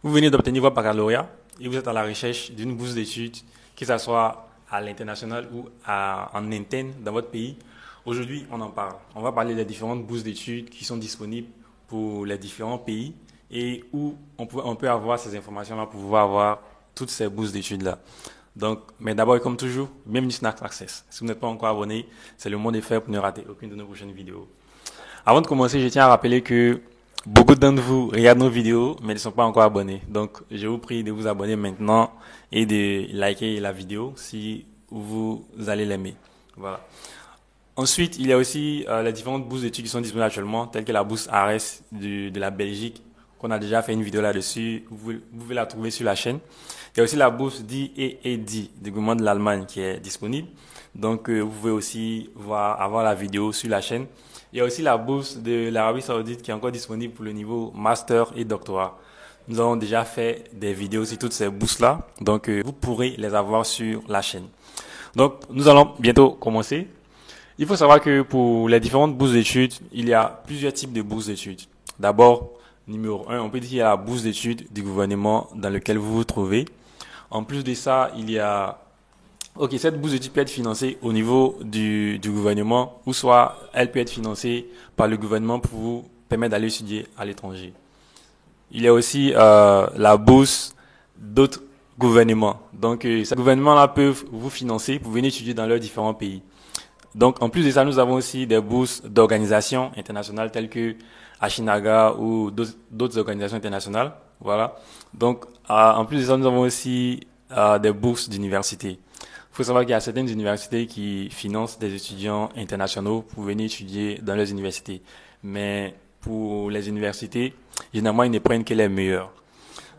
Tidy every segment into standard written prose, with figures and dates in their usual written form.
Vous venez d'obtenir votre baccalauréat et vous êtes à la recherche d'une bourse d'études, que ce soit à l'international ou en interne dans votre pays. Aujourd'hui, on en parle. On va parler des différentes bourses d'études qui sont disponibles pour les différents pays et où on peut avoir ces informations-là pour pouvoir avoir toutes ces bourses d'études-là. Donc, mais d'abord, comme toujours, bienvenue sur Snack Access. Si vous n'êtes pas encore abonné, c'est le moment de faire pour ne rater aucune de nos prochaines vidéos. Avant de commencer, je tiens à rappeler que beaucoup d'entre vous regardent nos vidéos, mais ne sont pas encore abonnés. Donc, je vous prie de vous abonner maintenant et de liker la vidéo si vous allez l'aimer. Voilà. Ensuite, il y a aussi les différentes bourses d'études qui sont disponibles actuellement, telles que la bourse ARES de la Belgique, qu'on a déjà fait une vidéo là-dessus. Vous pouvez la trouver sur la chaîne. Il y a aussi la bourse d'IEED du gouvernement de l'Allemagne qui est disponible. Donc, vous pouvez aussi avoir la vidéo sur la chaîne. Il y a aussi la bourse de l'Arabie Saoudite qui est encore disponible pour le niveau master et doctorat. Nous avons déjà fait des vidéos sur toutes ces bourses-là. Donc, vous pourrez les avoir sur la chaîne. Donc, nous allons bientôt commencer. Il faut savoir que pour les différentes bourses d'études, il y a plusieurs types de bourses d'études. D'abord, numéro un, on peut dire qu'il y a la bourse d'études du gouvernement dans lequel vous vous trouvez. En plus de ça, il y a cette bourse d'études peut être financée au niveau du gouvernement ou soit elle peut être financée par le gouvernement pour vous permettre d'aller étudier à l'étranger. Il y a aussi la bourse d'autres gouvernements. Donc, ces gouvernements-là peuvent vous financer pour venir étudier dans leurs différents pays. Donc, en plus de ça, nous avons aussi des bourses d'organisations internationales telles que Ashinaga ou d'autres organisations internationales. Voilà. Donc, en plus de ça, nous avons aussi des bourses d'université. Il faut savoir qu'il y a certaines universités qui financent des étudiants internationaux pour venir étudier dans leurs universités. Mais pour les universités, généralement, ils ne prennent que les meilleurs.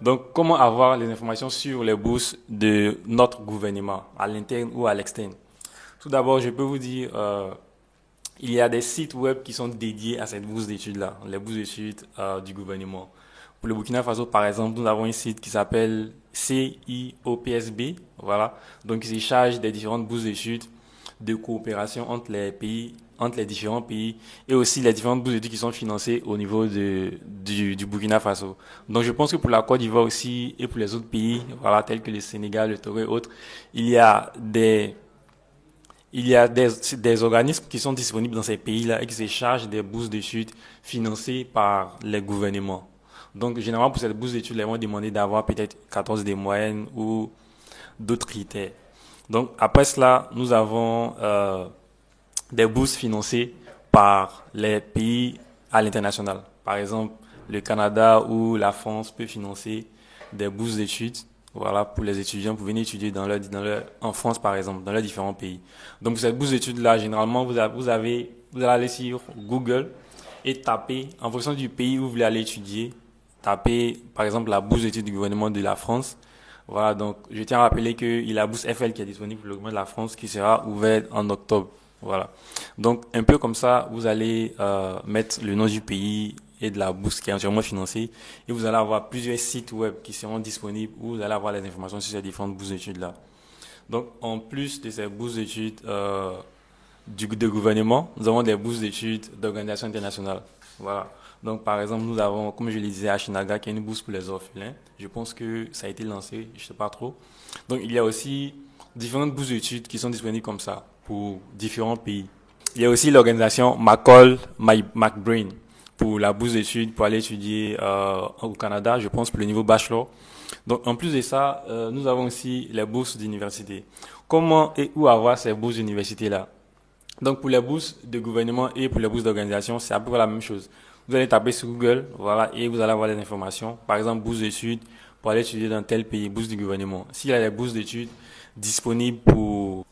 Donc, comment avoir les informations sur les bourses de notre gouvernement, à l'interne ou à l'externe? Tout d'abord, je peux vous dire, il y a des sites web qui sont dédiés à cette bourse d'études-là, les bourses d'études du gouvernement. Pour le Burkina Faso, par exemple, nous avons un site qui s'appelle CIOPSB, voilà. Donc, il se charge des différentes bourses d'études de coopération entre les pays, entre les différents pays, et aussi les différentes bourses d'études qui sont financées au niveau du Burkina Faso. Donc, je pense que pour la Côte d'Ivoire aussi et pour les autres pays, voilà, tels que le Sénégal, le Togo et autres, il y a des organismes qui sont disponibles dans ces pays-là et qui se chargent des bourses d'études financées par les gouvernements. Donc, généralement, pour cette bourse d'études, ils vont demander d'avoir peut-être 14 des moyennes ou d'autres critères. Donc, après cela, nous avons des bourses financées par les pays à l'international. Par exemple, le Canada ou la France peut financer des bourses d'études, voilà, pour les étudiants pour venir étudier en France, par exemple, dans les différents pays. Donc, pour cette bourse d'études-là, généralement, vous allez aller sur Google et taper, en fonction du pays où vous voulez aller étudier, taper, par exemple, la bourse d'études du gouvernement de la France. Voilà, donc, je tiens à rappeler qu'il y a la bourse FL qui est disponible pour le gouvernement de la France qui sera ouverte en octobre. Voilà. Donc, un peu comme ça, vous allez mettre le nom du pays et de la bourse qui est entièrement financée et vous allez avoir plusieurs sites web qui seront disponibles où vous allez avoir les informations sur ces différentes bourses d'études-là. Donc, en plus de ces bourses d'études de gouvernement, nous avons des bourses d'études d'organisations internationales. Voilà. Donc, par exemple, nous avons, comme je le disais, Ashinaga, qui est une bourse pour les orphelins. Je pense que ça a été lancé, je ne sais pas trop. Donc, il y a aussi différentes bourses d'études qui sont disponibles comme ça pour différents pays. Il y a aussi l'organisation McCall McBrain pour la bourse d'études pour aller étudier au Canada, je pense pour le niveau bachelor. Donc, en plus de ça, nous avons aussi les bourses d'université. Comment et où avoir ces bourses d'université-là? Donc, pour les bourses de gouvernement et pour les bourses d'organisation, c'est à peu près la même chose. Vous allez taper sur Google, voilà, et vous allez avoir les informations. Par exemple, bourse d'études pour aller étudier dans tel pays, bourse du gouvernement. S'il y a des bourses d'études disponibles pour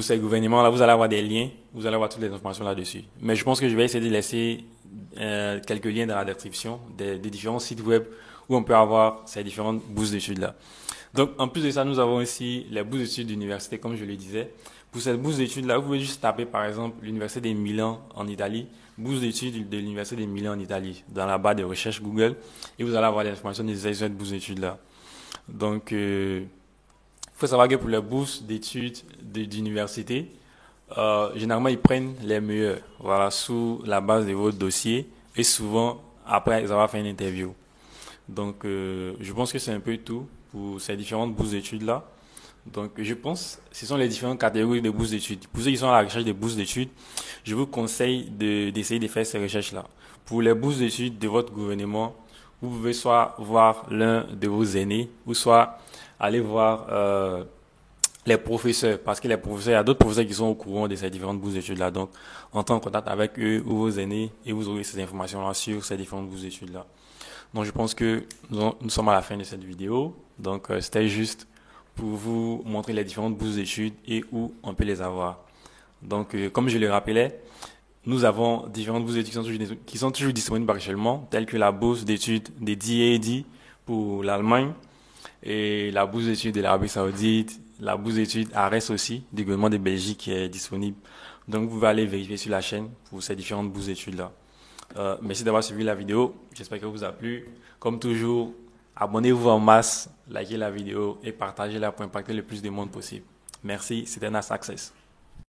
ces gouvernements-là, vous allez avoir des liens, vous allez avoir toutes les informations là-dessus. Mais je pense que je vais essayer de laisser quelques liens dans la description des différents sites web où on peut avoir ces différentes bourses d'études-là. Donc, en plus de ça, nous avons aussi les bourses d'études d'université, comme je le disais. Pour cette bourse d'études-là, vous pouvez juste taper, par exemple, l'Université de Milan en Italie, bourse d'études de l'Université de Milan en Italie, dans la barre de recherche Google, et vous allez avoir les informations nécessaires sur cette bourse d'études-là. Donc, il faut savoir que pour les bourses d'études d'université, généralement, ils prennent les meilleurs, voilà, sous la base de votre dossier, et souvent, après avoir fait une interview. Donc, je pense que c'est un peu tout pour ces différentes bourses d'études-là. Donc, je pense que ce sont les différentes catégories de bourses d'études. Pour ceux qui sont à la recherche des bourses d'études, je vous conseille d'essayer de faire ces recherches-là. Pour les bourses d'études de votre gouvernement, vous pouvez soit voir l'un de vos aînés, ou soit aller voir les professeurs, parce que les professeurs, il y a d'autres professeurs qui sont au courant de ces différentes bourses d'études-là. Donc, entrez en contact avec eux ou vos aînés et vous aurez ces informations-là sur ces différentes bourses d'études-là. Donc, je pense que nous sommes à la fin de cette vidéo. Donc, c'était juste pour vous montrer les différentes bourses d'études et où on peut les avoir. Donc, comme je le rappelais, nous avons différentes bourses d'études qui sont toujours disponibles actuellement, telles que la bourse d'études des DAD pour l'Allemagne et la bourse d'études de l'Arabie Saoudite, la bourse d'études ARES aussi, du gouvernement de Belgique qui est disponible. Donc, vous pouvez aller vérifier sur la chaîne pour ces différentes bourses d'études-là. Merci d'avoir suivi la vidéo. J'espère que vous a plu. Comme toujours, abonnez-vous en masse, likez la vidéo et partagez-la pour impacter le plus de monde possible. Merci, c'était NAS Access.